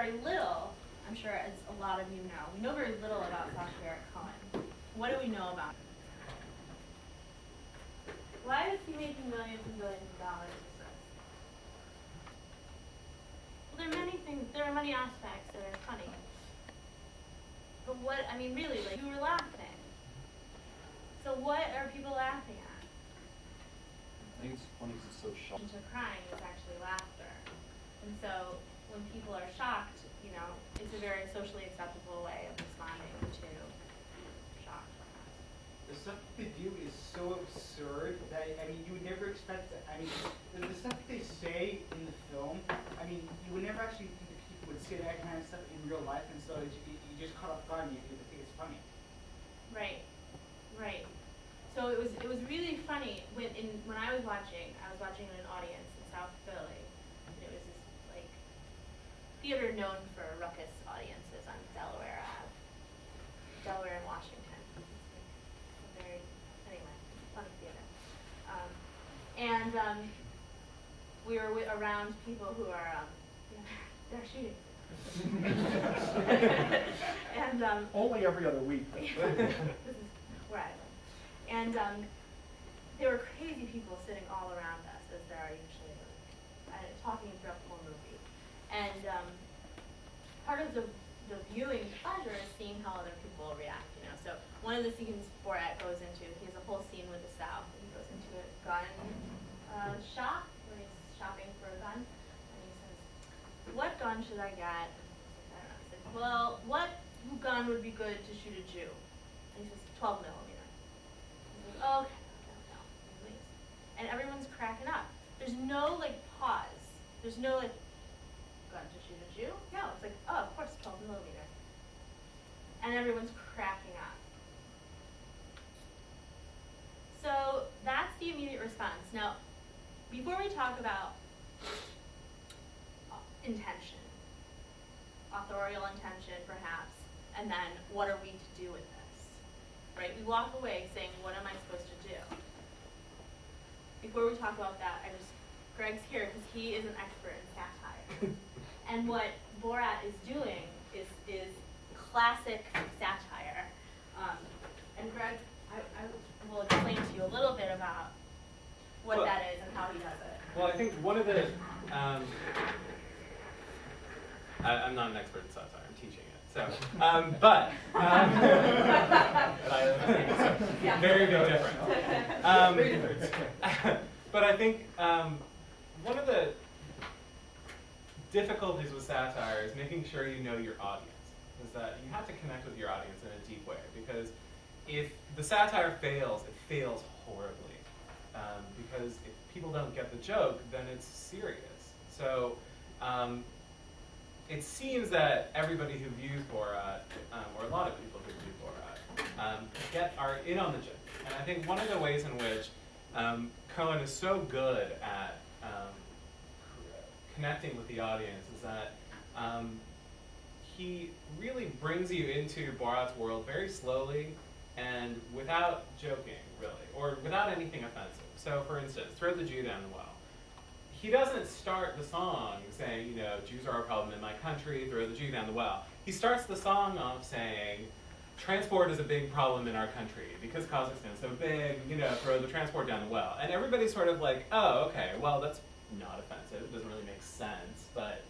very little, I'm sure as a lot of you know. We know very little about Sacha Cohen. What do we know about him? Why is he making millions and billions of dollars with this? Well, there are many things, there are many aspects that are funny. But what, I mean, really, like, you were laughing. So what are people laughing at? I think it's funny because it's so shocking. Into crying is actually laughter. And so when people are shocked, you know, it's a very socially acceptable way of responding to shock, perhaps. The stuff they do is so absurd that, I mean, you would never expect that. I mean, the stuff they say in the film, I mean, you would never actually think that people would say that kind of stuff in real life, and so you just caught off guard and you think it's funny. Right, right. So it was really funny when I was watching in an audience in South Philly. And it was this like theater known for ruckus audiences on Delaware and Washington. It's like anyway, funny theater. We were around people who are they're shooting. And Only every other week. this is where I live. And there were crazy people sitting all around us, as there are usually, talking throughout the whole movie. And part of the viewing pleasure is seeing how other people react. You know, so one of the scenes Borat goes into, he has a whole scene with the South, and he goes into a gun shop where he's shopping for a gun, and he says, "What gun should I get?" And I don't know. He says, "Well, what gun would be good to shoot a Jew?" And he says, 12 millimeter. Oh, okay, no, please. And everyone's cracking up. There's no like pause. There's no like gun to shoot a Jew. No, it's like, oh, of course, 12 millimeter. And everyone's cracking up. So that's the immediate response. Now, before we talk about intention, authorial intention perhaps, and then what are we to do with this? Right? We walk away saying, what am I supposed to do? Before we talk about that, Greg's here because he is an expert in satire. And what Borat is doing is classic satire. And Greg, I will explain to you a little bit about what that is and how he does it. Well, I think one of the, I'm not an expert in satire, I'm teaching it. So, very, very different. Very different. But I think one of the difficulties with satire is making sure you know your audience. Is that you have to connect with your audience in a deep way, because if the satire fails, it fails horribly. Because if people don't get the joke, then it's serious. So it seems that everybody who views Borat, or a lot of people who view Borat, are in on the joke. And I think one of the ways in which Cohen is so good at connecting with the audience is that he really brings you into Borat's world very slowly and without joking, really, or without anything offensive. So, for instance, "Throw the Jew Down the Well." He doesn't start the song saying, you know, "Jews are a problem in my country, throw the Jew down the well." He starts the song off saying, "Transport is a big problem in our country because Kazakhstan's so big, you know, throw the transport down the well." And everybody's sort of like, oh, okay, well, that's not offensive. It doesn't really make sense, but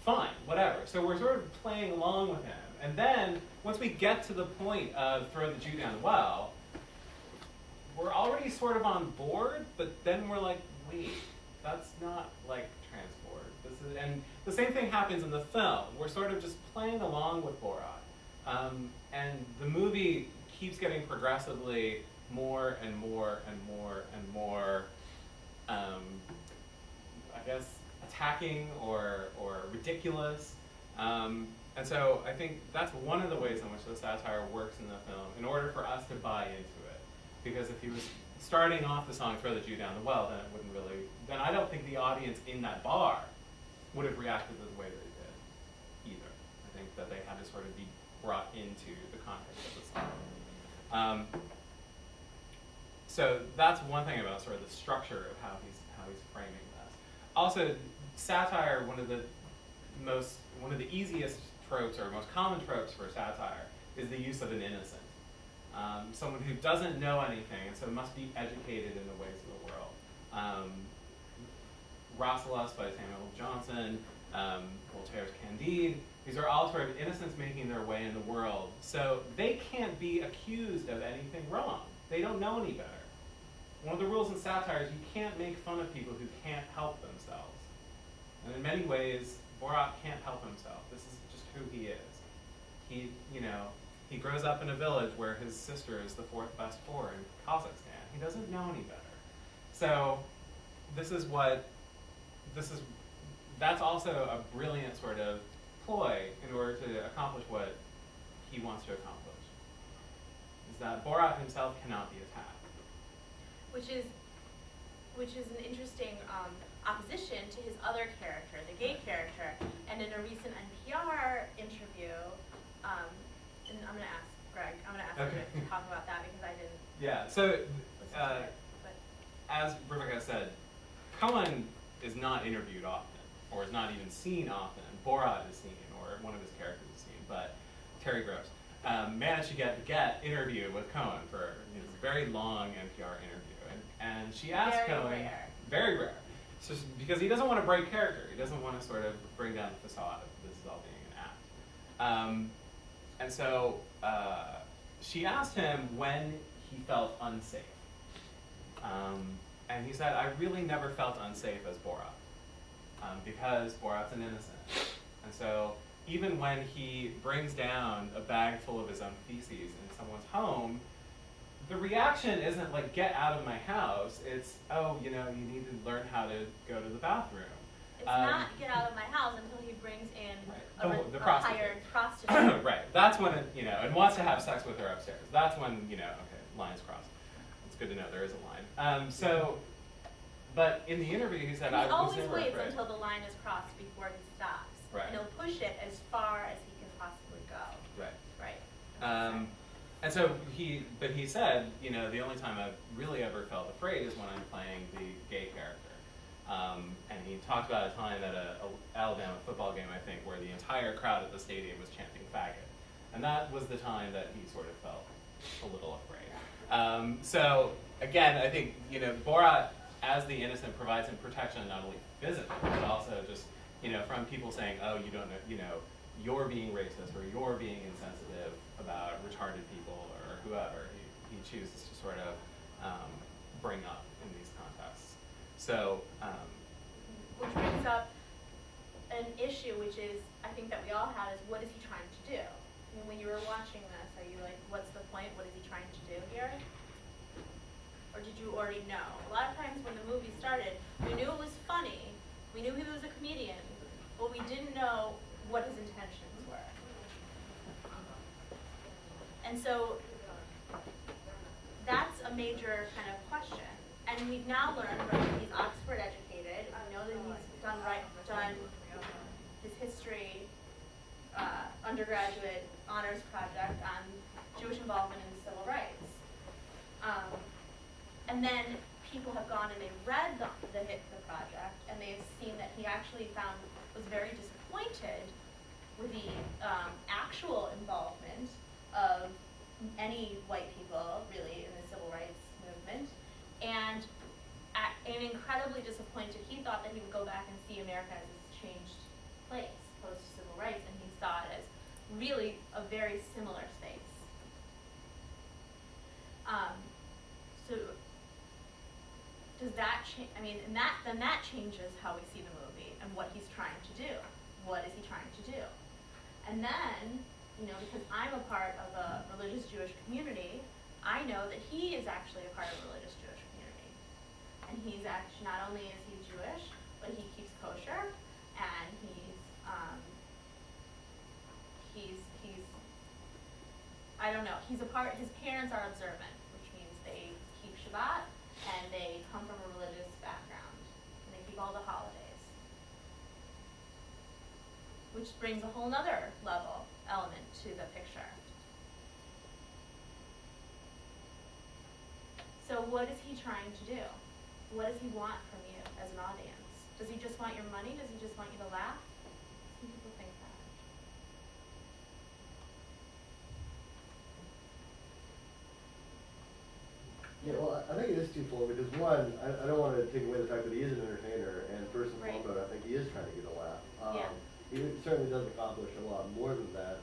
fine, whatever. So we're sort of playing along with him. And then once we get to the point of "throw the Jew down the well," we're already sort of on board, but then we're like, wait, that's not like transport. And the same thing happens in the film. We're sort of just playing along with Borat. And the movie keeps getting progressively more and more and more and more, I guess, attacking or ridiculous. And so I think that's one of the ways in which the satire works in the film, in order for us to buy into it. Because if he was starting off the song "Throw the Jew Down the Well," then it wouldn't really, then I don't think the audience in that bar would have reacted the way that they did either. I think that they had to sort of be brought into the context of the song. So that's one thing about sort of the structure of how he's framing this. Also, satire, one of the one of the easiest tropes or most common tropes for satire is the use of an innocent. Someone who doesn't know anything and so must be educated in the ways of the world. Rasselas by Samuel Johnson, Voltaire's Candide, these are all sort of innocents making their way in the world. So they can't be accused of anything wrong. They don't know any better. One of the rules in satire is you can't make fun of people who can't help themselves. And in many ways, Borat can't help himself. This is just who he is. He grows up in a village where his sister is the fourth best whore in Kazakhstan. He doesn't know any better. So that's also a brilliant sort of ploy in order to accomplish what he wants to accomplish. Is that Borat himself cannot be attacked. Which is an interesting opposition to his other character, the gay character. And in a recent NPR interview, and I'm going to ask Greg, Okay. him to talk about that because I didn't Yeah, so listen to it. But as Rebecca said, Cohen is not interviewed often, or is not even seen often. Borat is seen, or one of his characters is seen, but Terry Gross managed to get interview with Cohen for his very long NPR interview, and she asked Cohen, very rare, so because he doesn't want to break character, he doesn't want to sort of bring down the facade of this is all being an act, and so she asked him when he felt unsafe. And he said, I really never felt unsafe as Borat, because Borat's an innocent. And so even when he brings down a bag full of his own feces in someone's home, the reaction isn't like, get out of my house. It's, oh, you need to learn how to go to the bathroom. it's not get out of my house until he brings in Right. The a prostitute. hired prostitute. Right. That's when it, and wants to have sex with her upstairs. That's when, okay, lines crossed. It's good to know there is a line. But in the interview, he said, And he I was always never waits afraid. until the line is crossed before he stops. Right. And he'll push it as far as he can possibly go. Right. Right. And so he said, the only time I've really ever felt afraid is when I'm playing the gay character. And he talked about a time at a Alabama football game, I think, where the entire crowd at the stadium was chanting faggot. And that was the time that he sort of felt a little afraid. So again, I think, Borat, as the innocent, provides him protection not only physically, but also just, from people saying, oh, you don't know, you're being racist or you're being insensitive about retarded people or whoever he chooses to sort of bring up in these contexts. So, Which brings up an issue, which is, I think that we all have, is what is he trying to do? I mean, when you were watching this, are you like, what's the point? What is he trying to do here? Or did you already know? A lot of times when the movie started, we knew it was funny, we knew he was a comedian, but we didn't know what his intentions were. And so that's a major kind of question. And we've now learned that he's Oxford educated. We know that he's done his history undergraduate honors project on Jewish involvement in civil rights. And then people have gone and they've read the project, and they've seen that he actually was very disappointed with the actual involvement of any white people, really, in the civil rights movement, and incredibly disappointed. He thought that he would go back and see America as this changed place post-civil rights, and he saw it as really a very similar space. So does that change? I mean, and then that changes how we see the movie and what he's trying to do. What is he trying to do? And then, because I'm a part of a religious Jewish community, I know that he is actually a part of a religious Jewish community. And he's actually, not only is he Jewish, but he keeps kosher, and he's I don't know, his parents are observant, which means they keep Shabbat, and they come from a religious background, and they keep all the holidays. Which brings a whole nother element to the picture. So what is he trying to do? What does he want from you as an audience? Does he just want your money? Does he just want you to laugh? Does he I think it is twofold because one, I don't want to take away the fact that he is an entertainer, and first and Right. foremost, I think he is trying to get a laugh. Yeah. He certainly does accomplish a lot more than that.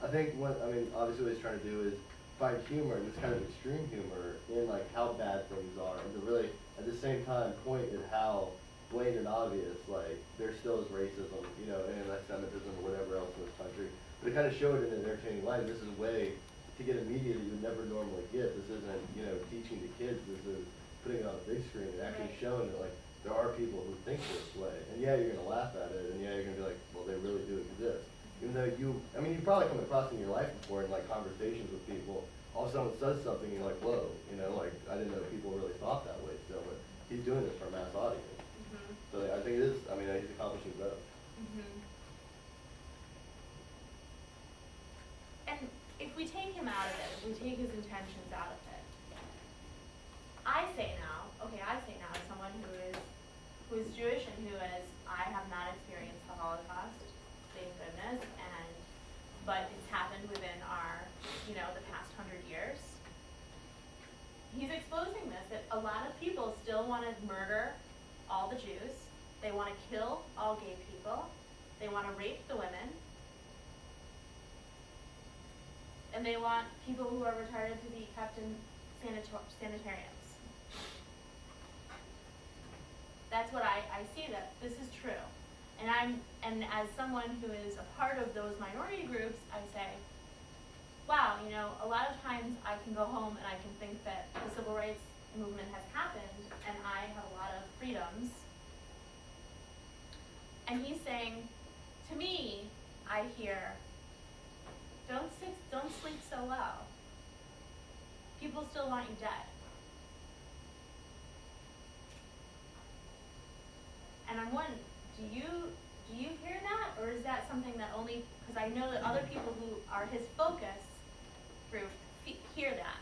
I think obviously what he's trying to do is find humor, and this kind of extreme humor in like how bad things are, and to really at the same time point at how blatant and obvious like there still is racism, you know, and anti-Semitism or whatever else in this country. But to kind of show it in an entertaining light, this is a way to get a media that you would never normally get. This isn't, you know, teaching the kids. This is putting it on a big screen and actually Right. showing that like there are people who think this way. And yeah, you're gonna laugh at it, and yeah, you're gonna be like, well, they really do exist. Even though you've probably come across in your life before in like conversations with people. All of a sudden someone says something, and you're like, whoa, you know, like I didn't know people really thought that way still. But he's doing this for a mass audience. Mhm. So I think it is. I mean, he's accomplishing both. Mhm. And if we take him out of it, if we take his intentions out of it, I say now, as someone who is Jewish and I have not experienced the Holocaust, thank goodness, but it's happened within the past 100 years. He's exposing this, that a lot of people still want to murder all the Jews. They want to kill all gay people. They want to rape the women. And they want people who are retarded to be kept in sanitariums. That's what I see, that this is true. And as someone who is a part of those minority groups, I say, wow, you know, a lot of times I can go home and I can think that the civil rights movement has happened and I have a lot of freedoms. And he's saying, to me, I hear, don't sleep so well. People still want you dead. And I'm wondering, do you hear that, or is that something that only, because I know that other people who are his focus group hear that.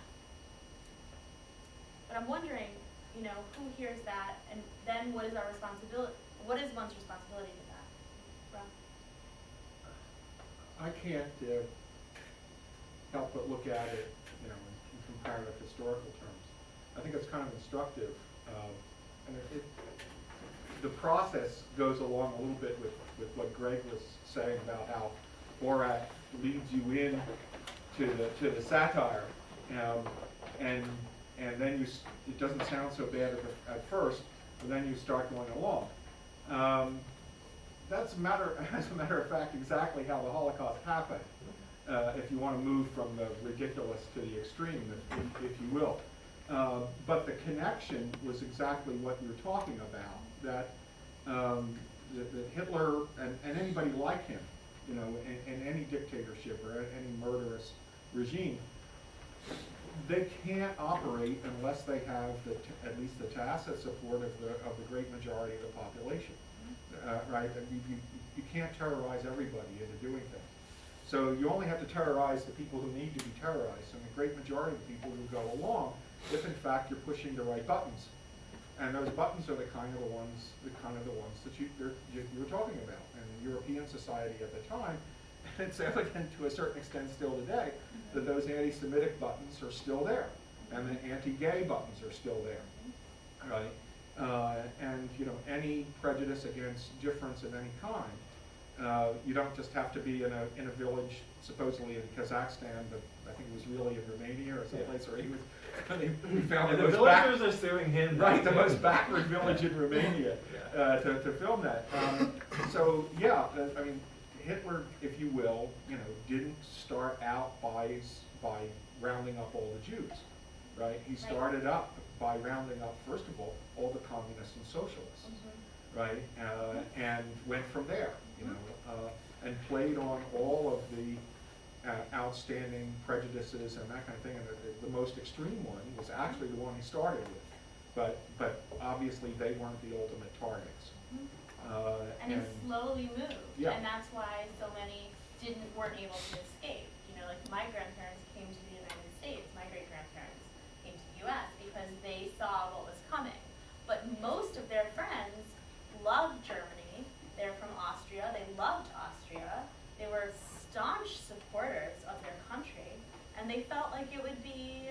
But I'm wondering, you know, who hears that, and then what is our responsibility? What is one's responsibility to that? Rob? I can't help but look at it, you know, in comparative historical terms. I think it's kind of instructive, and the process goes along a little bit with what Greg was saying about how Borat leads you in to the satire, and then it doesn't sound so bad at first, but then you start going along. That's as a matter of fact, exactly how the Holocaust happened. If you want to move from the ridiculous to the extreme, if you will. But the connection was exactly what you're talking about, that Hitler and anybody like him, you know, in any dictatorship or any murderous regime, they can't operate unless they have at least the tacit support of the great majority of the population, right? You can't terrorize everybody into doing things. So you only have to terrorize the people who need to be terrorized, and the great majority of the people who go along, if in fact you're pushing the right buttons. And those buttons are the kind of the ones that you're talking about. And in European society at the time, and it's evident to a certain extent still today, that those anti-Semitic buttons are still there, and the anti-gay buttons are still there, right? And you know, any prejudice against difference of any kind, you don't just have to be in a village, supposedly in Kazakhstan, but I think it was really in Romania or someplace where he was. We found the villagers are suing him. Right, the most backward village in Romania to film that. So yeah, I mean, Hitler, if you will, you know, didn't start out by rounding up all the Jews, right? He started up by rounding up, first of all the communists and socialists, right? And went from there, you know, and played on all of the outstanding prejudices and that kind of thing. And the most extreme one was actually the one he started with, but obviously they weren't the ultimate targets. And it slowly moved, yeah. and that's why so many weren't able to escape. You know, like my grandparents came to the United States, my great-grandparents came to the U.S. because they saw what was coming. But most of their friends loved Germany. They're from Austria. They loved Austria. They were staunch supporters of their country, and they felt like it would be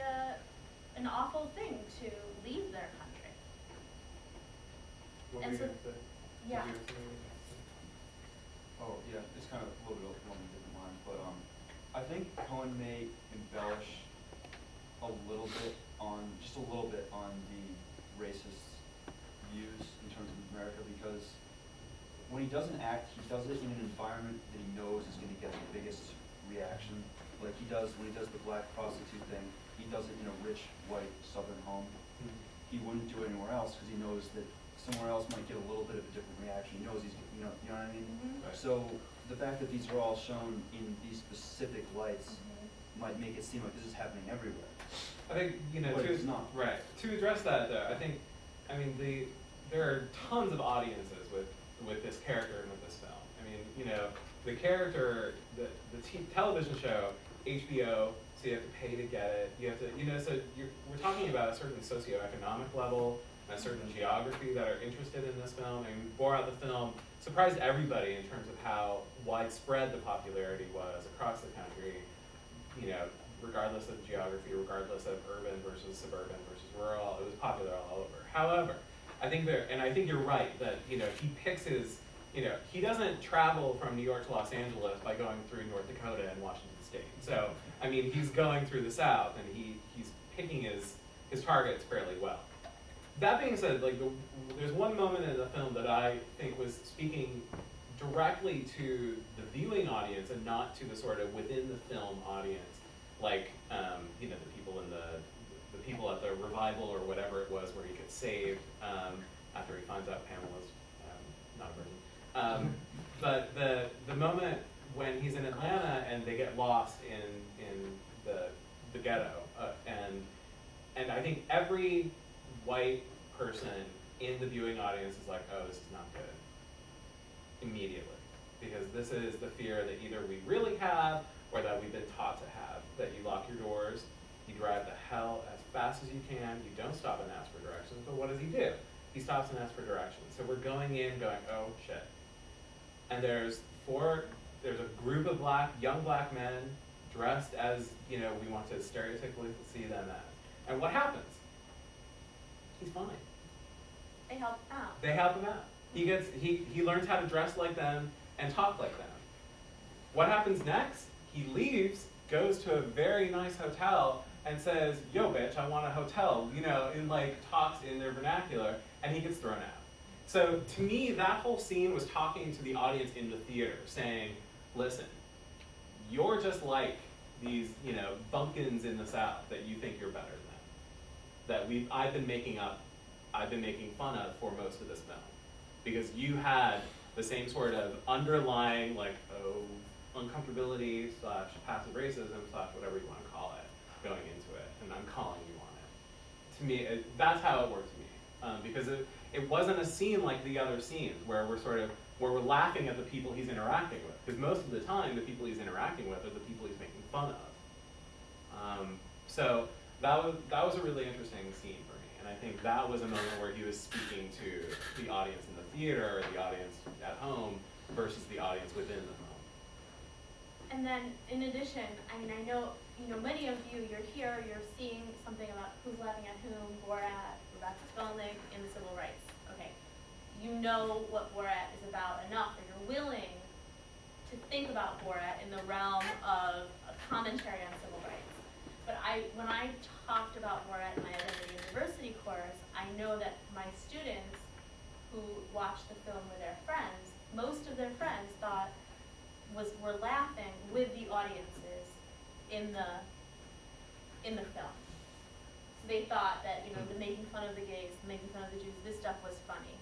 an awful thing to leave their country. What And were you so- gonna say? Yeah. Did you have something? Oh, yeah, it's kind of a little bit along different lines, but I think Cohen may embellish just a little bit on the racist views in terms of America, because when he does an act, he does it in an environment that he knows is going to get the biggest reaction. Like he does when he does the black prostitute thing, he does it in a rich, white, southern home. He wouldn't do it anywhere else because he knows that somewhere else might get a little bit of a different reaction. He knows you know what I mean? Mhm. Right. So the fact that these are all shown in these specific lights might make it seem like this is happening everywhere. I think, But it's not. Right. To address that, though, there are tons of audiences with this character and with this film. I mean, the character, the television show, HBO, so you have to pay to get it. You have to, so we're talking about a certain socioeconomic level, and a certain geography that are interested in this film. I mean, Borat the film surprised everybody in terms of how widespread the popularity was across the country, regardless of geography, regardless of urban versus suburban versus rural. It was popular all over. However, I think you're right that, he picks his, he doesn't travel from New York to Los Angeles by going through North Dakota and Washington State. So, I mean, he's going through the South, and he's picking his targets fairly well. That being said, there's one moment in the film that I think was speaking directly to the viewing audience and not to the sort of within the film audience, the people at the revival or whatever it was where he gets saved after he finds out Pamela's not a virgin. But the moment when he's in Atlanta and they get lost in the ghetto, and I think every white person in the viewing audience is like, oh, this is not good, immediately. Because this is the fear that either we really have or that we've been taught to have, that you lock your doors, you drive the hell as fast as you can, you don't stop and ask for directions, but what does he do? He stops and asks for directions. So we're going in going, oh shit. And there's a group of young black men dressed as, we want to stereotypically see them as. And what happens? He's fine. They help out. They help him out. He learns how to dress like them and talk like them. What happens next? He leaves, goes to a very nice hotel, and says, yo bitch, I want a hotel, talks in their vernacular, and he gets thrown out. So to me, that whole scene was talking to the audience in the theater, saying, listen, you're just like these, bumpkins in the South that you think you're better than. That I've been making fun of for most of this film. Because you had the same sort of underlying, uncomfortability / passive racism / whatever you want to call it, going into it, and I'm calling you on it. To me, that's how it worked to me, because it wasn't a scene like the other scenes where we're laughing at the people he's interacting with, because most of the time the people he's interacting with are the people he's making fun of. So that was a really interesting scene for me, and I think that was a moment where he was speaking to the audience in the theater or the audience at home versus the audience within the film. And then, in addition, I know, many of you're here, you're seeing something about Who's Laughing at Whom, Borat, Rebecca Skolnick, in the civil rights. Okay, you know what Borat is about enough, or you're willing to think about Borat in the realm of a commentary on civil rights. But when I talked about Borat in my Identity University course, I know that my students who watched the film with their friends, most of their friends were laughing with the audiences in the film. So they thought that, the making fun of the gays, the making fun of the Jews, this stuff was funny.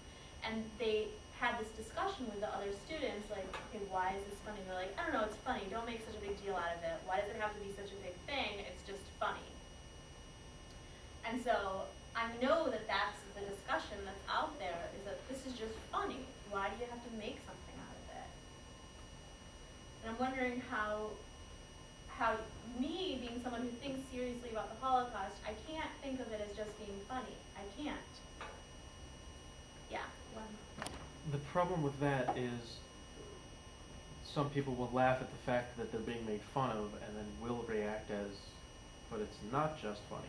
And they had this discussion with the other students, like, okay, why is this funny? And they're like, I don't know, it's funny. Don't make such a big deal out of it. Why does it have to be such a big thing? It's just funny. And so I know that that's the discussion that's out there, is that this is just funny. Why do you have to make something out of it? And I'm wondering how me, being someone who thinks seriously about the Holocaust, I can't think of it as just being funny. I can't. Yeah. The problem with that is some people will laugh at the fact that they're being made fun of and then will react as, but it's not just funny.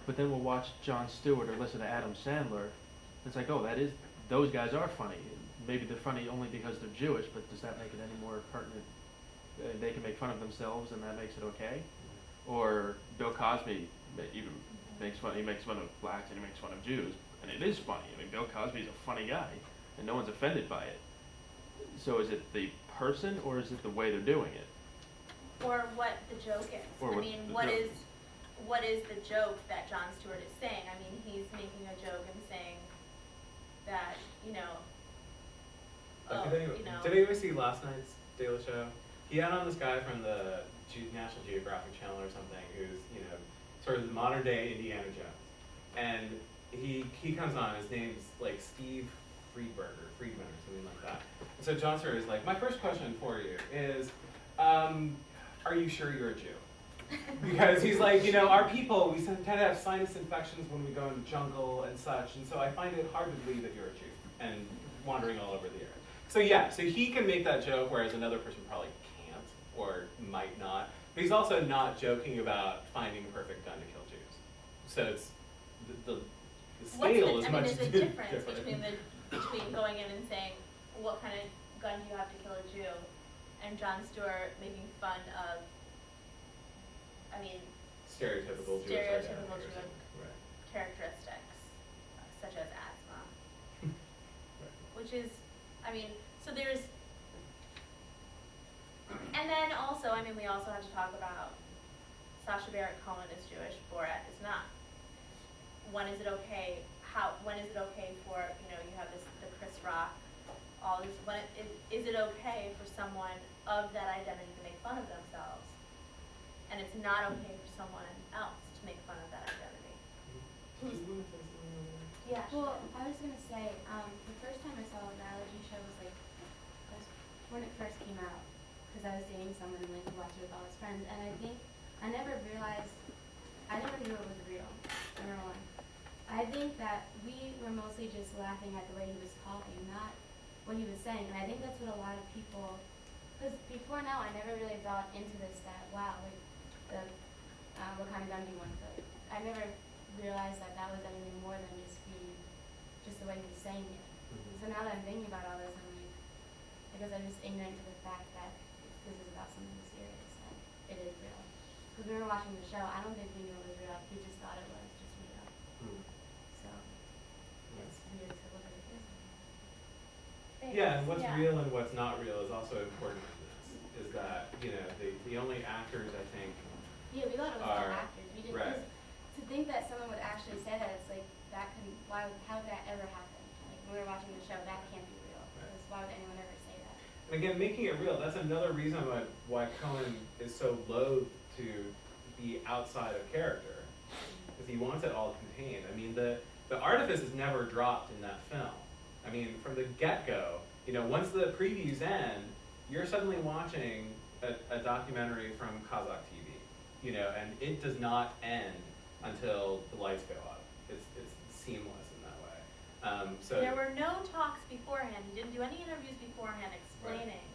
but then we'll watch Jon Stewart or listen to Adam Sandler. It's like, oh, those guys are funny. Maybe they're funny only because they're Jewish, but does that make it any more pertinent? They can make fun of themselves, and that makes it okay. Or Bill Cosby even makes fun. He makes fun of blacks and he makes fun of Jews, and it is funny. I mean, Bill Cosby's a funny guy, and no one's offended by it. So is it the person, or is it the way they're doing it? Or what the joke is. Or I what mean, the what joke is the joke that Jon Stewart is saying? I mean, he's making a joke and saying that, Like, did anyone see last night's Daily Show? He had on this guy from the National Geographic Channel or something, who's sort of the modern day Indiana Jones, and he comes on. His name's like Steve Friedman or something like that. And so Jon Stewart is like, my first question for you is, are you sure you're a Jew? Because he's like, our people, we tend to have sinus infections when we go in the jungle and such, and so I find it hard to believe that you're a Jew and wandering all over the earth. So yeah, so he can make that joke, whereas another person probably can't or might not. But he's also not joking about finding a perfect gun to kill Jews. So it's the scale is much is the different. difference between going in and saying, what kind of gun do you have to kill a Jew, and Jon Stewart making fun of, Stereotypical Jewish identity or something. Right. characteristics, such as asthma, Right. which is, so there's, and then also, we also have to talk about Sacha Baron Cohen is Jewish, Borat is not. When is it okay for, you have the Chris Rock, all this, is it okay for someone of that identity to make fun of themselves? And it's not okay for someone else to make fun of that identity. Yeah. Well, I was gonna say, the first time I saw a biology show was when it first came out, because I was dating someone and he watched it with all his friends, and I think I never knew it was real. Number one, I think that we were mostly just laughing at the way he was talking, not what he was saying, and I think that's what a lot of people. Because before now, I never really thought into this. That wow, what kind of gun do you want to put? I never realized that was anything more than just the way he was saying it. Mm-hmm. So now that I'm thinking about all this, I'm like, because I'm just ignorant to the fact that this is about something serious and it is real. Because we were watching the show, I don't think we knew it was real. We just thought it was just real. So it's weird to look at it this way. Yeah, and what's real and what's not real is also important in this. Is that the only actors I think. Yeah, we thought it was all actors. We didn't. Right. To think that someone would actually say that, it's like that can. How would that ever happen? Like when we were watching the show, that can't be real. Right. Because why would anyone ever say that? And again, making it real, that's another reason why Cohen is so loath to be outside of character. Because he wants it all contained. The artifice is never dropped in that film. From the get-go, once the previews end, you're suddenly watching a documentary from Kazakh TV, and it does not end until the lights go up. It's seamless in that way. So there were no talks beforehand. He didn't do any interviews beforehand explaining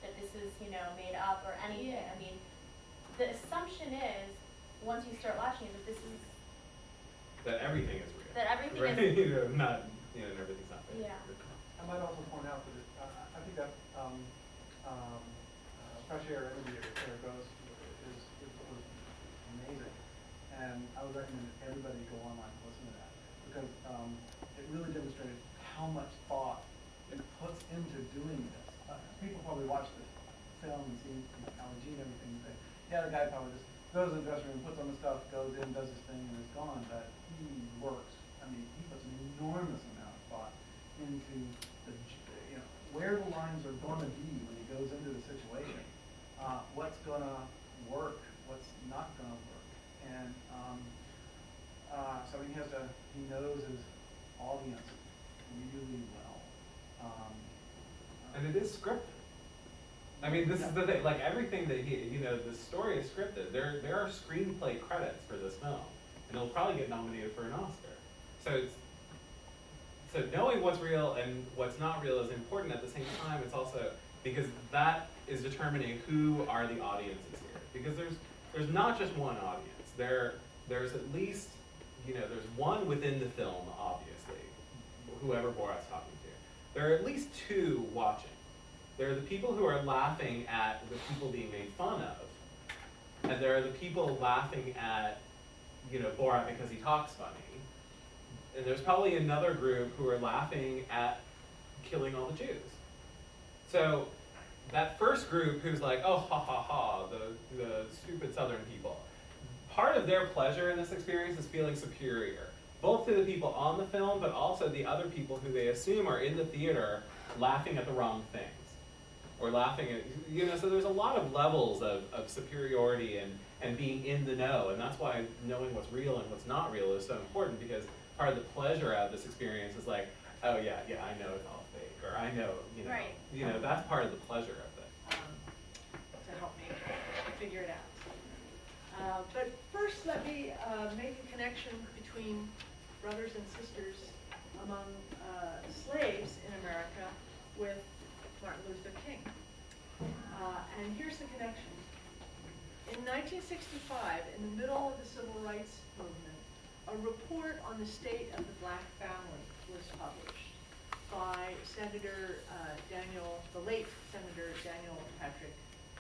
that this is, made up or anything. Yeah. The assumption is, once you start watching it, that this is that everything is real. that everything right? is Everything's not real. Yeah. I might also point out that I think that Fresh Air interview with Sarah Gross was amazing, and I would recommend that everybody go online and listen to that, because it really demonstrated how much thought it puts into doing this. People probably watch this film and see allergy and everything and say, yeah, the guy probably just goes in the dressing room, puts on the stuff, goes in, does his thing, and is gone. But he works. He puts an enormous amount of thought into where the lines are going to be when he goes into the situation, what's going to work, what's not going to work, and so he knows his audience really well. And it is scripted. This is the thing. Like everything that the story is scripted. There are screenplay credits for this film, and it'll probably get nominated for an Oscar. So knowing what's real and what's not real is important. At the same time, it's also because that is determining who are the audiences here. Because there's not just one audience. There's at least there's one within the film, obviously, whoever Borat's talking to. There are at least two watching. There are the people who are laughing at the people being made fun of, and there are the people laughing at, Borat because he talks funny. And there's probably another group who are laughing at killing all the Jews. So that first group who's like, oh, ha, ha, ha, the stupid Southern people, part of their pleasure in this experience is feeling superior, both to the people on the film, but also the other people who they assume are in the theater laughing at the wrong things. Or laughing at, so there's a lot of levels of superiority and being in the know, and that's why knowing what's real and what's not real is so important, because part of the pleasure out of this experience is like, oh yeah, I know it's all fake, or I know, Right. That's part of the pleasure of it. To help me figure it out. But first, let me make a connection between brothers and sisters among slaves in America with Martin Luther King. And here's the connection. In 1965, in the middle of the Civil Rights Movement, a report on the state of the black family was published by the late Senator Daniel Patrick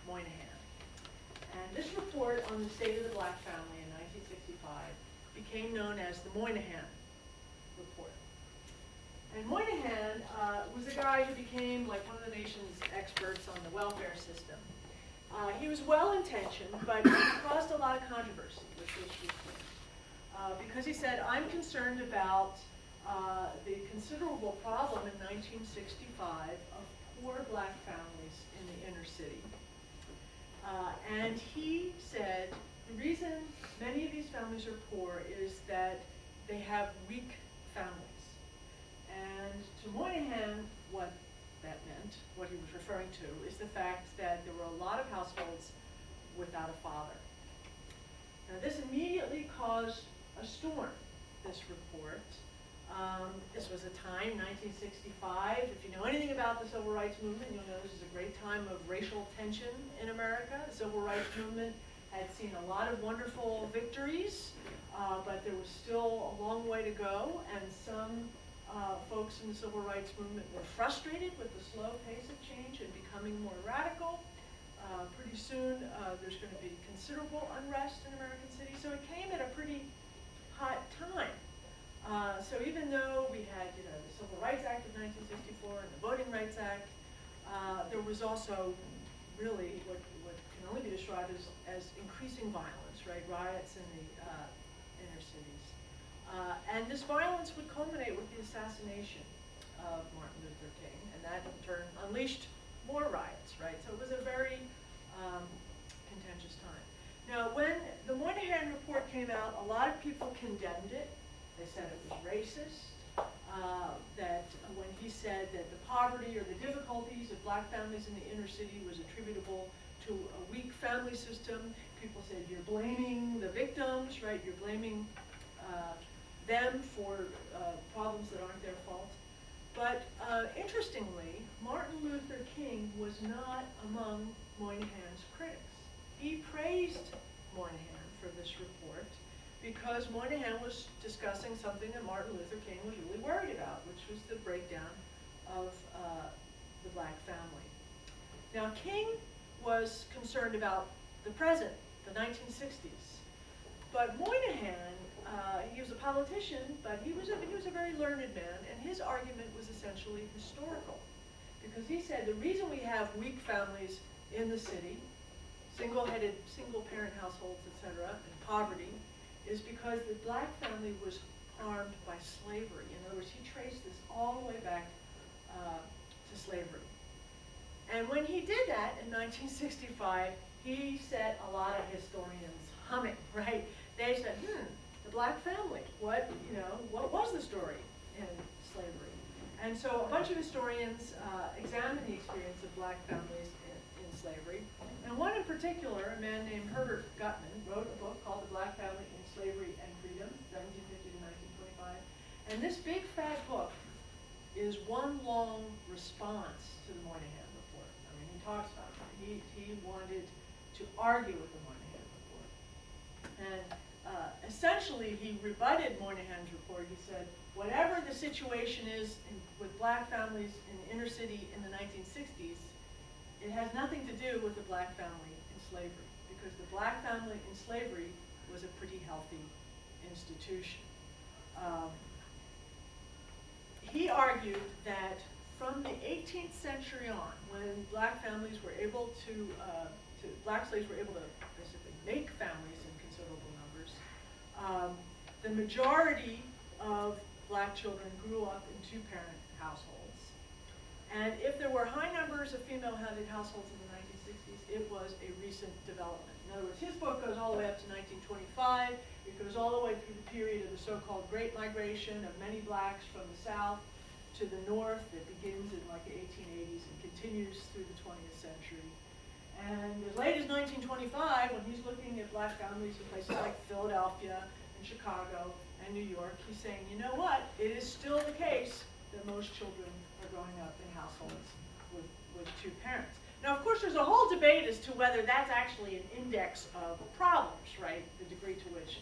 Moynihan. And this report on the state of the black family in 1965 became known as the Moynihan Report. And Moynihan was a guy who became like one of the nation's experts on the welfare system. He was well-intentioned, but he caused a lot of controversy with this report. Because he said, I'm concerned about the considerable problem in 1965 of poor black families in the inner city. And he said, the reason many of these families are poor is that they have weak families. And to Moynihan, what that meant, what he was referring to, is the fact that there were a lot of households without a father. Now this immediately caused a storm, this report. This was a time, 1965, if you know anything about the Civil Rights Movement, you'll know this is a great time of racial tension in America. The Civil Rights Movement had seen a lot of wonderful victories, but there was still a long way to go, and some folks in the Civil Rights Movement were frustrated with the slow pace of change and becoming more radical. Pretty soon, there's going to be considerable unrest in American cities, so it came at a pretty hot time. So even though we had, the Civil Rights Act of 1964 and the Voting Rights Act, there was also really what can only be described as increasing violence, right? Riots in the inner cities. And this violence would culminate with the assassination of Martin Luther King, and that in turn unleashed more riots, right? So it was a very contentious time. Now, when the Moynihan report came out, a lot of people condemned it. They said it was racist, that when he said that the poverty or the difficulties of black families in the inner city was attributable to a weak family system, people said you're blaming the victims, right? You're blaming them for problems that aren't their fault. But interestingly, Martin Luther King was not among Moynihan's critics. He praised Moynihan for this report because Moynihan was discussing something that Martin Luther King was really worried about, which was the breakdown of the black family. Now, King was concerned about the present, the 1960s. But Moynihan, he was a politician, but he was a very learned man, and his argument was essentially historical. Because he said the reason we have weak families in the city, single-headed, single-parent households, etc., and poverty, is because the black family was harmed by slavery. In other words, he traced this all the way back to slavery. And when he did that in 1965, he set a lot of historians humming, right? They said, the black family, what was the story in slavery? And so a bunch of historians examined the experience of black families in slavery. And one in particular, a man named Herbert Gutman, wrote a book called The Black Family in Slavery and Freedom, 1750 to 1925. And this big fat book is one long response to the Moynihan report. I mean, he talks about it. He wanted to argue with the Moynihan report. And essentially, he rebutted Moynihan's report. He said, whatever the situation is with black families in the inner city in the 1960s, it has nothing to do with the black family in slavery, because the black family in slavery was a pretty healthy institution. He argued that from the 18th century on, when black families were able black slaves were able to basically make families in considerable numbers, the majority of black children grew up in two-parent households. And if there were high numbers of female-headed households in the 1960s, it was a recent development. In other words, his book goes all the way up to 1925. It goes all the way through the period of the so-called Great Migration of many blacks from the South to the North that begins in like the 1880s and continues through the 20th century. And as late as 1925, when he's looking at black families in places like Philadelphia and Chicago and New York, he's saying, you know what, it is still the case that most children are growing up in households with two parents. Now, of course, there's a whole debate as to whether that's actually an index of problems, right? The degree to which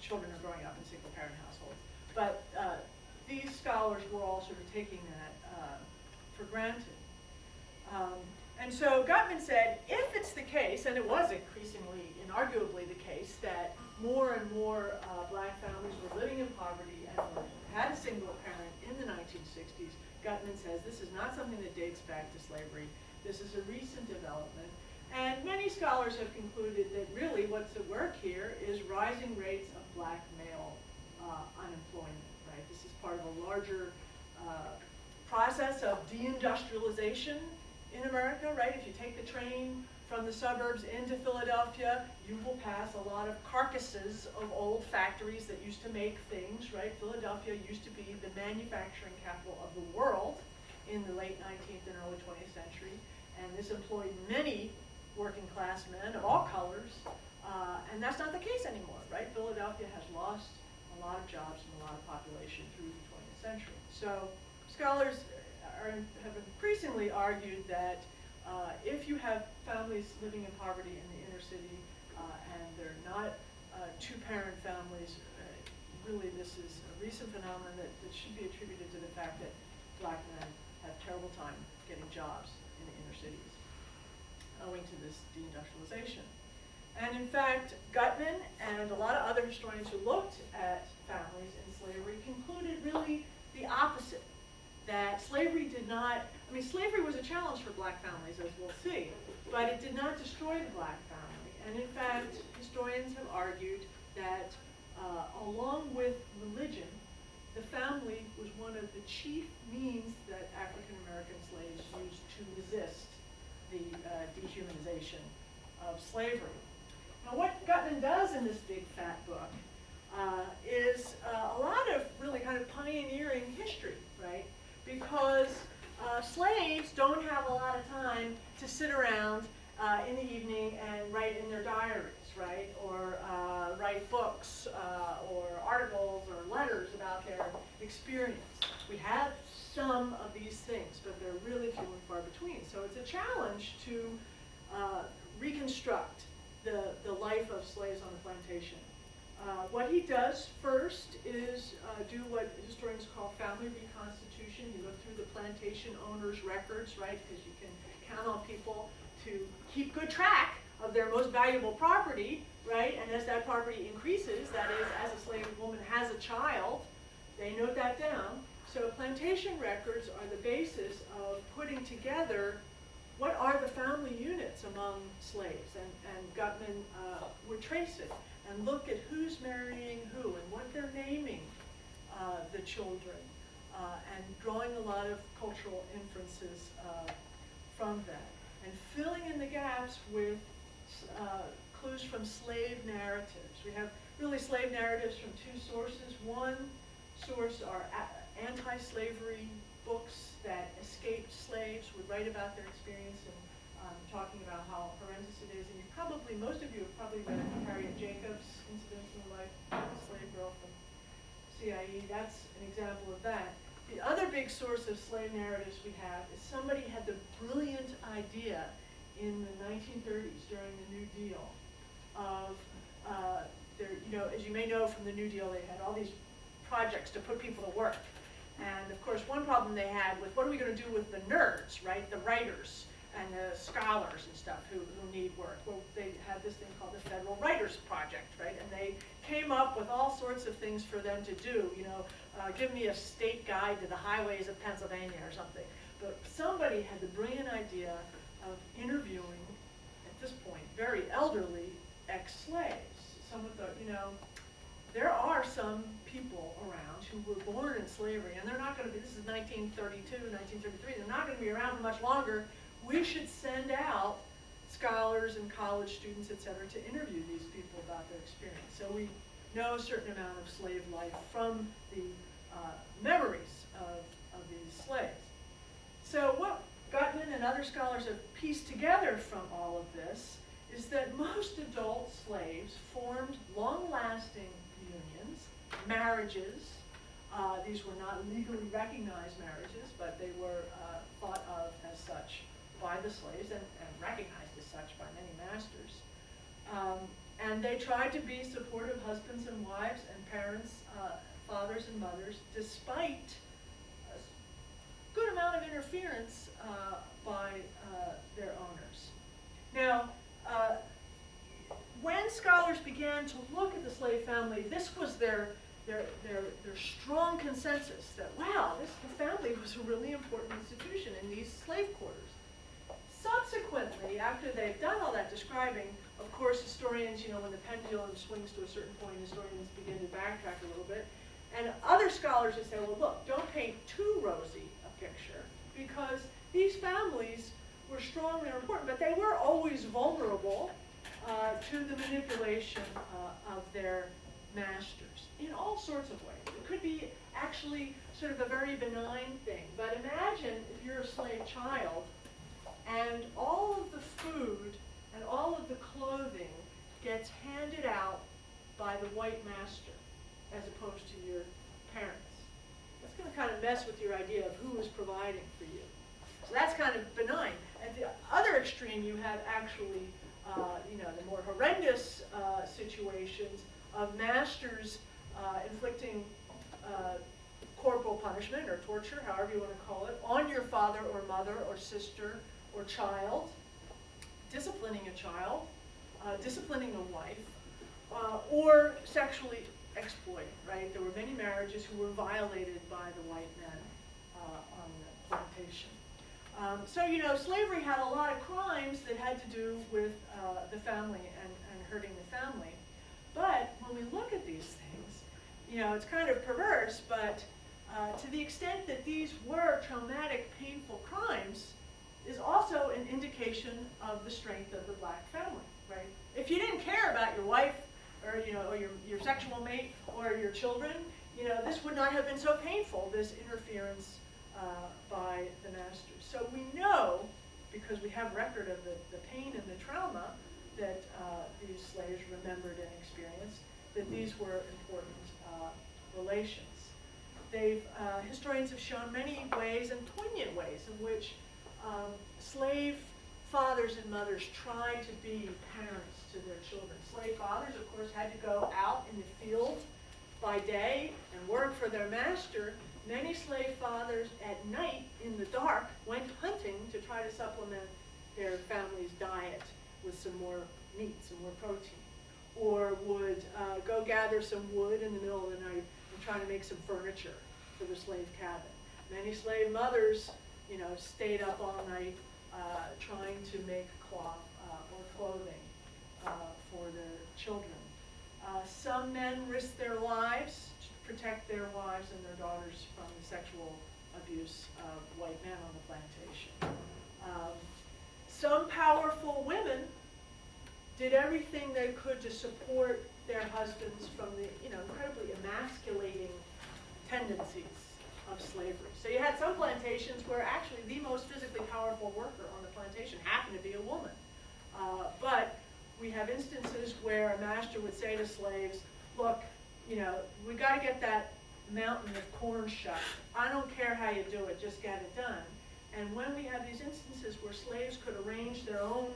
children are growing up in single-parent households. But these scholars were all sort of taking that for granted. And so Gutman said, if it's the case, and it was increasingly, inarguably the case, that more and more black families were living in poverty and had a single parent in the 1960s, Gutman says this is not something that dates back to slavery. This is a recent development. And many scholars have concluded that really what's at work here is rising rates of black male unemployment, right? This is part of a larger process of deindustrialization in America, right? If you take the train from the suburbs into Philadelphia, you will pass a lot of carcasses of old factories that used to make things, right? Philadelphia used to be the manufacturing capital of the world in the late 19th and early 20th century, and this employed many working class men of all colors, and that's not the case anymore, right? Philadelphia has lost a lot of jobs and a lot of population through the 20th century. So scholars have increasingly argued that if you have families living in poverty in the inner city and they're not two-parent families, really this is a recent phenomenon that should be attributed to the fact that black men have terrible time getting jobs in the inner cities owing to this deindustrialization. And in fact, Gutman and a lot of other historians who looked at families in slavery concluded really the opposite. That slavery did not, I mean, slavery was a challenge for black families, as we'll see, but it did not destroy the black family. And in fact, historians have argued that along with religion, the family was one of the chief means that African American slaves used to resist the dehumanization of slavery. Now, what Gutman does in this big fat book is a lot of really kind of pioneering history, right? Because slaves don't have a lot of time to sit around in the evening and write in their diaries, right? Or write books or articles or letters about their experience. We have some of these things, but they're really few and far between. So it's a challenge to reconstruct the life of slaves on the plantation. What he does first is do what historians call family reconstitution. You look through the plantation owners' records, right, because you can count on people to keep good track of their most valuable property, right, and as that property increases, that is, as a slave woman has a child, they note that down. So plantation records are the basis of putting together what are the family units among slaves, and Gutman would trace it and look at who's marrying who and what they're naming the children, and drawing a lot of cultural inferences from that, and filling in the gaps with clues from slave narratives. We have really slave narratives from two sources. One source are anti-slavery books that escaped slaves would write about their experience and talking about how horrendous it is. And most of you have probably read Harriet Jacobs' Incidents in the Life of a Slave Girl from CIE. That's an example of that. The other big source of slave narratives we have is somebody had the brilliant idea in the 1930s during the New Deal of as you may know from the New Deal, they had all these projects to put people to work. And of course, one problem they had with what are we going to do with the nerds, right? The writers and the scholars and stuff who need work. Well, they had this thing called the Federal Writers Project, right? And they came up with all sorts of things for them to do, you know, give me a state guide to the highways of Pennsylvania or something. But somebody had the brilliant idea of interviewing, at this point, very elderly ex-slaves. Some of the, you know, there are some people around who were born in slavery, and they're not going to be, this is 1932, 1933, they're not going to be around for much longer. We should send out scholars and college students, et cetera, to interview these people about their experience. So we know a certain amount of slave life from the memories of these slaves. So what Gutman and other scholars have pieced together from all of this is that most adult slaves formed long-lasting unions, marriages. These were not legally recognized marriages, but they were thought of as such by the slaves and recognized as such by many masters. And they tried to be supportive husbands and wives and parents, fathers and mothers, despite a good amount of interference by their owners. Now, when scholars began to look at the slave family, this was their strong consensus that, wow, the family was a really important institution in these slave quarters. Subsequently, after they've done all that describing, of course, historians, you know, when the pendulum swings to a certain point, historians begin to backtrack a little bit. And other scholars would say, well, look, don't paint too rosy a picture, because these families were strong and important, but they were always vulnerable to the manipulation of their masters in all sorts of ways. It could be actually sort of a very benign thing, but imagine if you're a slave child and all of the food and all of the clothing gets handed out by the white master as opposed to your parents. That's going to kind of mess with your idea of who is providing for you. So that's kind of benign. At the other extreme, you have actually, you know, the more horrendous situations of masters inflicting corporal punishment or torture, however you want to call it, on your father or mother or sister or child, disciplining a child, disciplining a wife, or sexually exploiting, right? There were many marriages who were violated by the white men on the plantation. So, you know, slavery had a lot of crimes that had to do with the family and hurting the family. But when we look at these things, you know, it's kind of perverse, but to the extent that these were traumatic, painful crimes, is also an indication of the strength of the black family, right? If you didn't care about your wife or, you know, or your sexual mate or your children, you know, this would not have been so painful, this interference by the masters. So we know, because we have record of the pain and the trauma that these slaves remembered and experienced, that these were important relations. Historians have shown many ways and poignant ways in which slave fathers and mothers tried to be parents to their children. Slave fathers, of course, had to go out in the field by day and work for their master. Many slave fathers at night in the dark went hunting to try to supplement their family's diet with some more meat, some more protein, or would go gather some wood in the middle of the night and try to make some furniture for the slave cabin. Many slave mothers, you know, stayed up all night trying to make cloth or clothing for their children. Some men risked their lives to protect their wives and their daughters from the sexual abuse of white men on the plantation. Some powerful women did everything they could to support their husbands from the, you know, incredibly emasculating tendencies of slavery. So you had some plantations where actually the most physically powerful worker on the plantation happened to be a woman. But we have instances where a master would say to slaves, look, you know, we got to get that mountain of corn shucked. I don't care how you do it, just get it done. And when we have these instances where slaves could arrange their own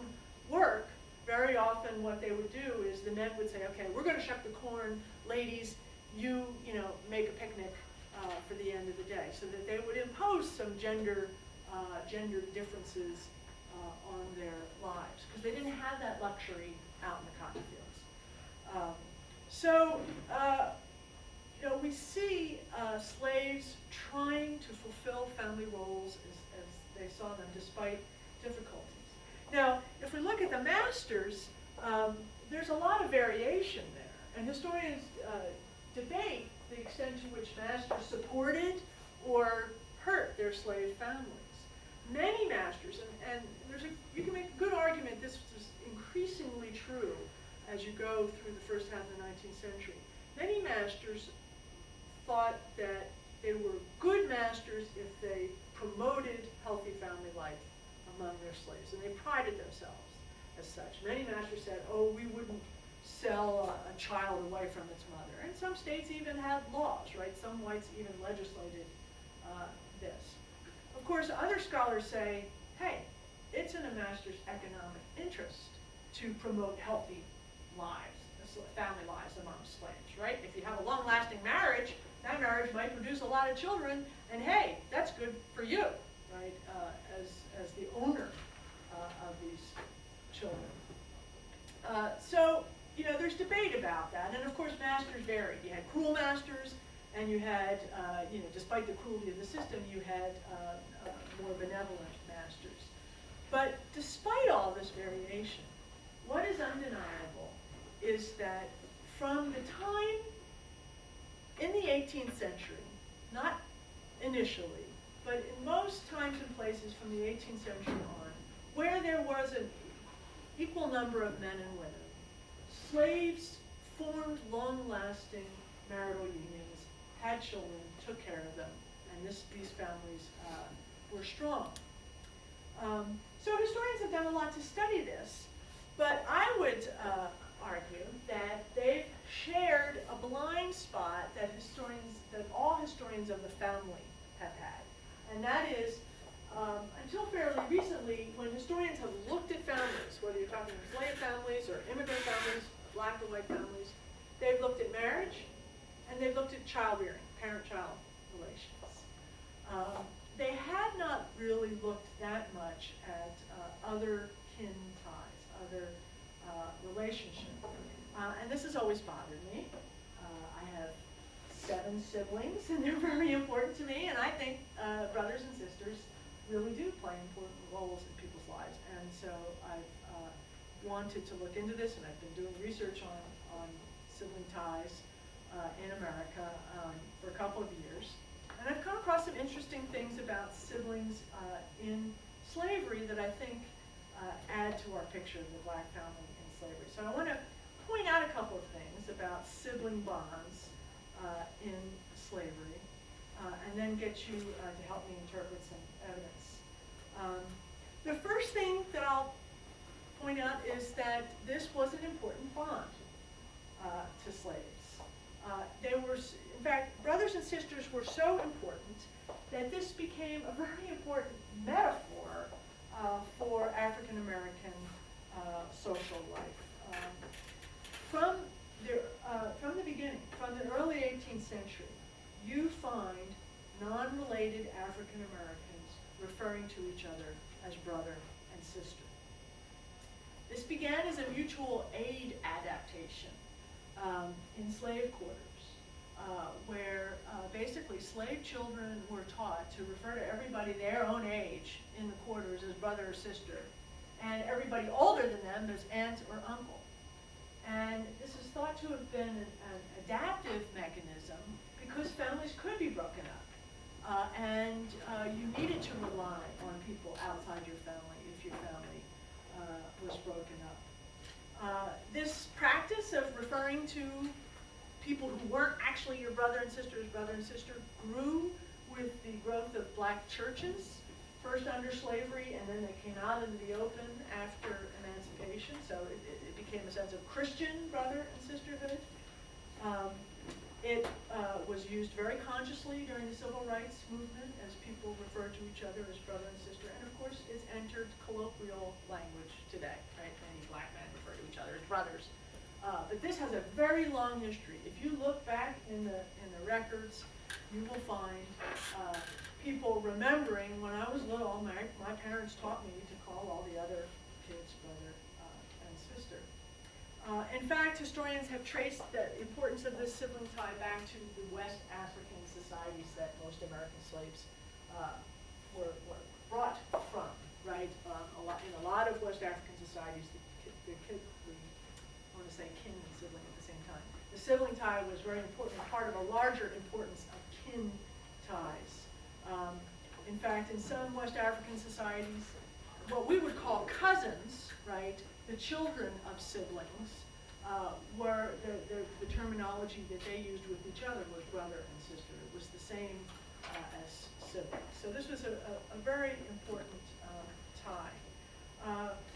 work very often what they would do is the men would say, okay, we're going to shuck the corn, ladies, you know, make a picnic for the end of the day, so that they would impose some gender differences on their lives, because they didn't have that luxury out in the cotton fields. You know, we see slaves trying to fulfill family roles as they saw them, despite difficulties. Now, if we look at the masters, there's a lot of variation there, and historians debate the extent to which masters supported or hurt their slave families. Many masters, and you can make a good argument this was increasingly true as you go through the first half of the 19th century. Many masters thought that they were good masters if they promoted healthy family life among their slaves, and they prided themselves as such. Many masters said, oh, we wouldn't sell a child away from its mother. And some states even had laws, right? Some whites even legislated this. Of course, other scholars say, hey, it's in a master's economic interest to promote healthy lives, family lives among slaves, right? If you have a long-lasting marriage, that marriage might produce a lot of children, and hey, that's good for you, right, as the owner of these children. So, you know, there's debate about that, and of course masters varied. You had cruel masters, and you had, you know, despite the cruelty of the system, you had more benevolent masters. But despite all this variation, what is undeniable is that from the time in the 18th century, not initially, but in most times and places from the 18th century on, where there was an equal number of men and women, slaves formed long-lasting marital unions, had children, took care of them, and these families were strong. So historians have done a lot to study this, but I would argue that they've shared a blind spot that all historians of the family have had, and that is until fairly recently, when historians have looked at families, whether you're talking slave families or immigrant families, black or white families, they've looked at marriage and they've looked at child rearing, parent-child relations. They have not really looked that much at other kin ties, other relationships. And this has always bothered me. I have 7 siblings, and they're very important to me, and I think brothers and sisters really do play important roles in people's lives. And so I've wanted to look into this, and I've been doing research on sibling ties in America for a couple of years. And I've come across some interesting things about siblings in slavery that I think add to our picture of the black family in slavery. So I want to point out a couple of things about sibling bonds in slavery, and then get you to help me interpret some evidence. The first thing that I'll point out is that this was an important bond to slaves. They were, in fact, brothers and sisters were so important that this became a very important metaphor for African American social life. From the beginning, from the early 18th century, you find non-related African Americans referring to each other as brother and sister. This began as a mutual aid adaptation in slave quarters, where basically slave children were taught to refer to everybody their own age in the quarters as brother or sister, and everybody older than them as aunt or uncle. And this is thought to have been an adaptive mechanism because families could be broken up, and you needed to rely on people outside your family if your family was broken up. This practice of referring to people who weren't actually your brother and sister as brother and sister grew with the growth of black churches, first under slavery, and then they came out into the open after emancipation, so it became a sense of Christian brother and sisterhood. It was used very consciously during the civil rights movement as people referred to each other as brother and sister, and of course it's entered colloquial language today, right? Many black men refer has a very long history. If you look back in the records, you will find people remembering when I was little, my parents taught me to call all the other kids brother and sister. In fact, historians have traced the importance of this sibling tie back to the West African societies that most American slaves were brought from, right? In a lot of West African societies, I want to say kin and sibling at the same time. The sibling tie was very important, part of a larger importance of kin ties. In fact, in some West African societies, what we would call cousins, right, the children of siblings, were the terminology that they used with each other was brother and sister. It was the same as siblings. So this was a very important tie.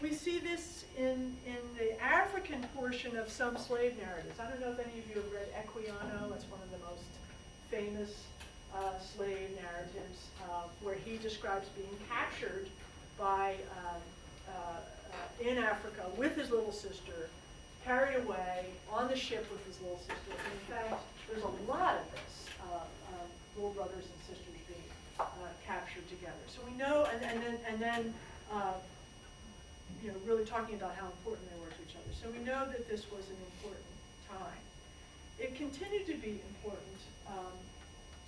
We see this in the African portion of some slave narratives. I don't know if any of you have read Equiano. It's one of the most famous slave narratives, where he describes being captured by in Africa with his little sister, carried away on the ship with his little sister. And in fact, there's a lot of this, little brothers and sisters being captured together. So we know, and then you know, really talking about how important they were to each other. So we know that this was an important time. It continued to be important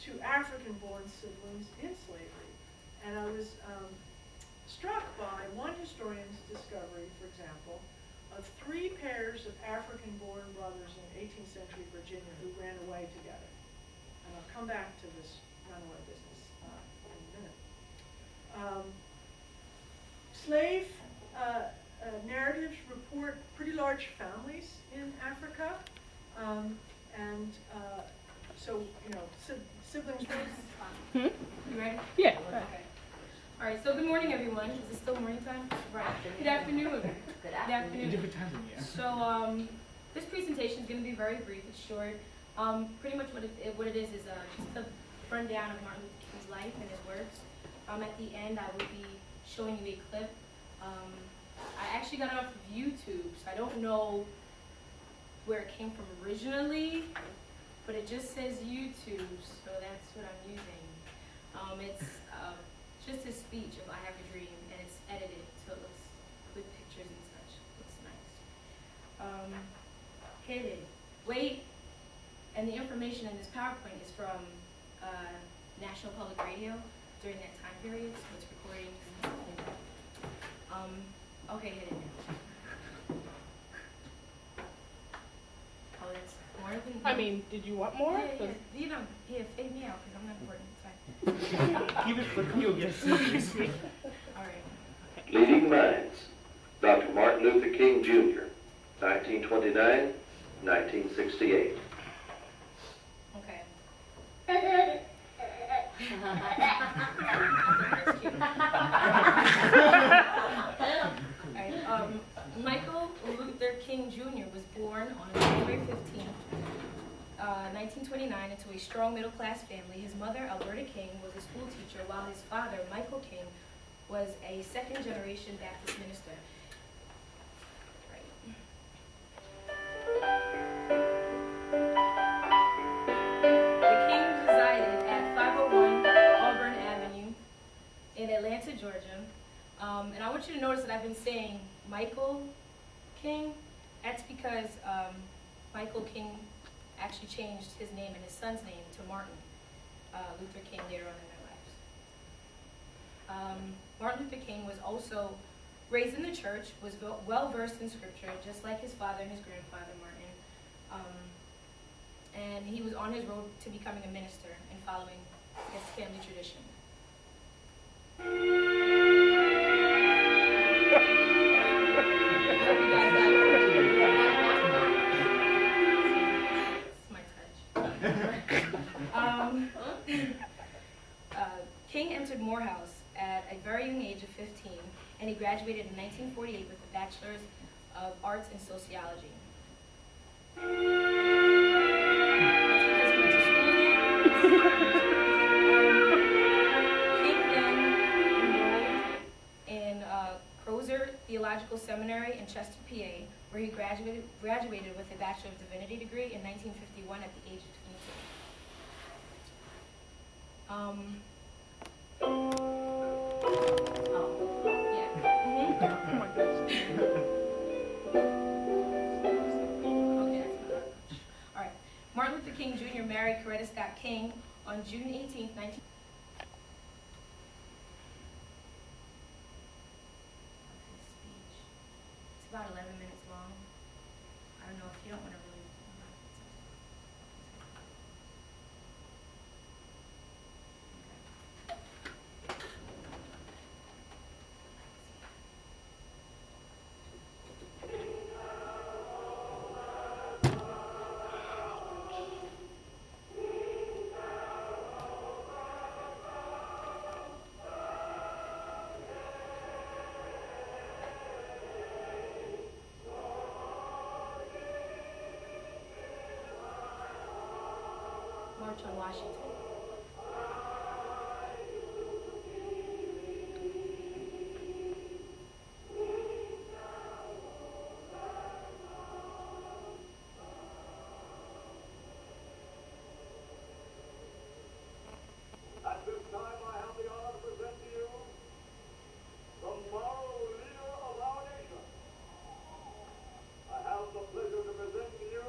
to African-born siblings in slavery. And I was struck by one historian's discovery, for example, of 3 pairs of African-born brothers in 18th century Virginia who ran away together. And I'll come back to this runaway business in a minute. Slave narratives report pretty large families in Africa. So, you know, siblings. You ready? Yeah. Okay. All right. So good morning, everyone. Is it still morning time? Right. Good afternoon. Good afternoon. Different times in the year. So this presentation is going to be very brief. It's short. Pretty much what it is just a rundown of Martin Luther King's life and his works. At the end, I will be showing you a clip. I actually got it off of YouTube, so I don't know where it came from originally, but it just says YouTube, so that's what I'm using. It's just his speech of I Have a Dream, and it's edited, so it looks with pictures and such. It looks nice. Hidden. Weight, and the information in this PowerPoint is from National Public Radio during that time period, so it's recording. Okay, hit it now. Oh, that's more than. I mean, did you want more? Yeah, you know, fade me out because I'm not important. It's fine. Keep it for you, yes. All right. Leading Minds, Dr. Martin Luther King, Jr., 1929, 1968. Okay. Michael Luther King Jr. was born on January 15th, 1929, into a strong middle-class family. His mother, Alberta King, was a school teacher, while his father, Michael King, was a second-generation Baptist minister. The Kings resided at 501 Auburn Avenue in Atlanta, Georgia. And I want you to notice that I've been saying Michael King. That's because Michael King actually changed his name and his son's name to Martin Luther King later on in their lives. Martin Luther King was also raised in the church, was well-versed in scripture, just like his father and his grandfather, Martin. And he was on his road to becoming a minister and following his family tradition. King entered Morehouse at a very young age of 15, and he graduated in 1948 with a Bachelor's of Arts in Sociology. King then enrolled in Crozer Theological Seminary in Chester, PA, where where he graduated with a Bachelor of Divinity degree in 1951 at the age of 22. All right. Martin Luther King Jr. married Coretta Scott King on June 18th, 19. It's about 11 minutes long. I don't know if you don't want to really. March on Washington. At this time, I have the honor to present to you the moral leader of our nation. I have the pleasure to present to you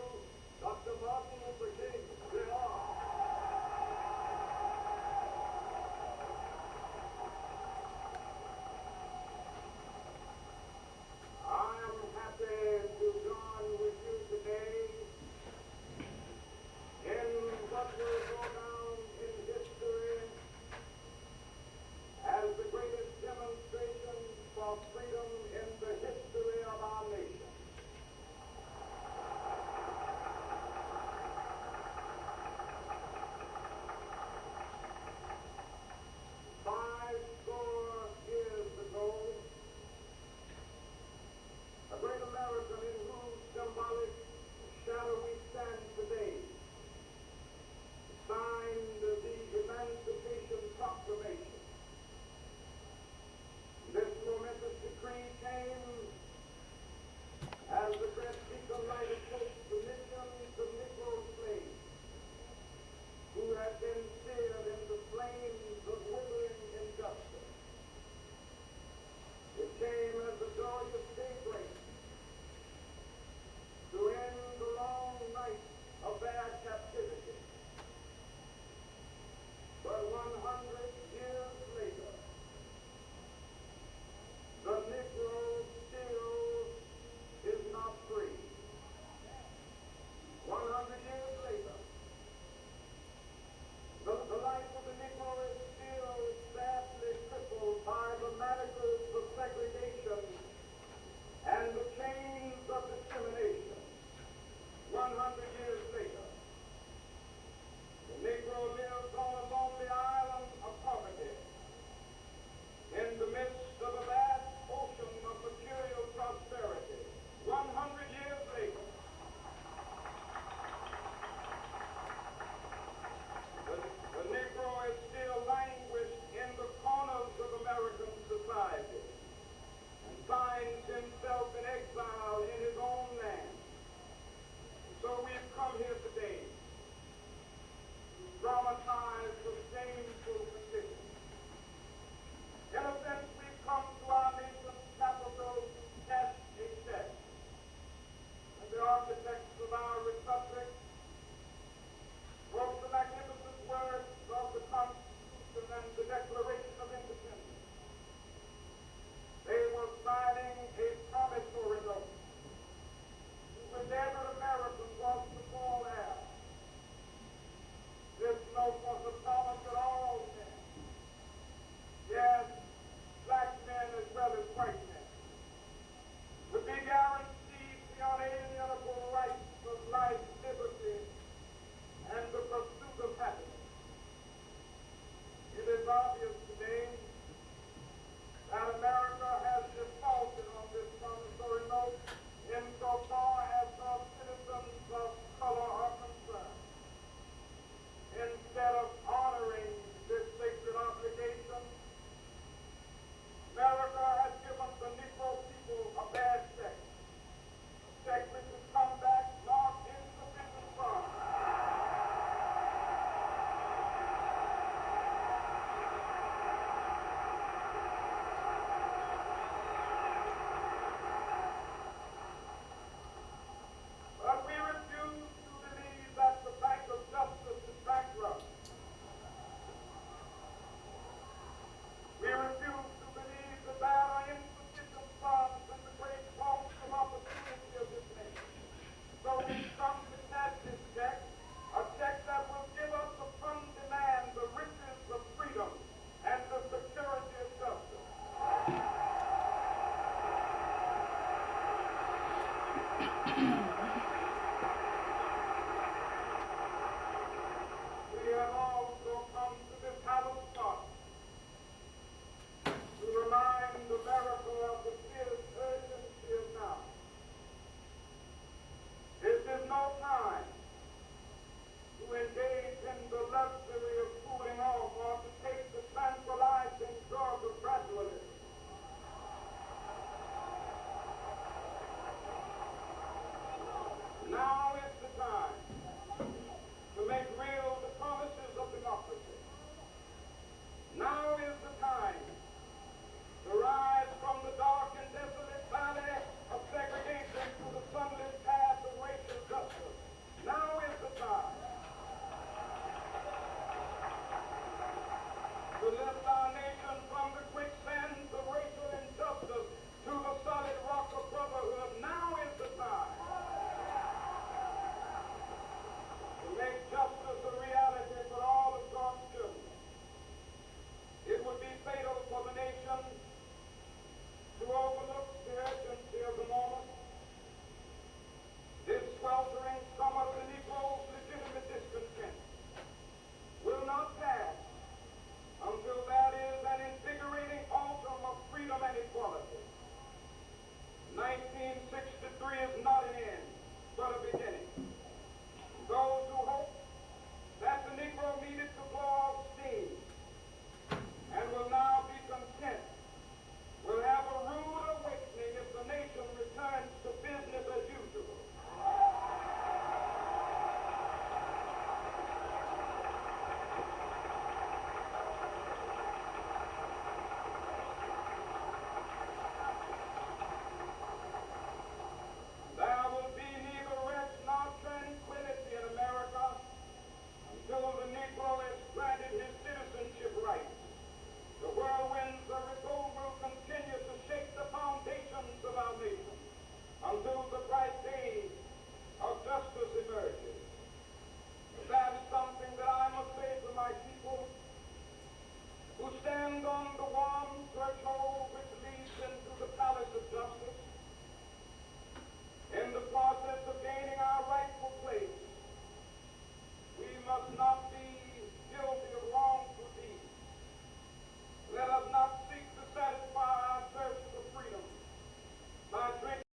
Dr. Martin Luther King, Jr. stand on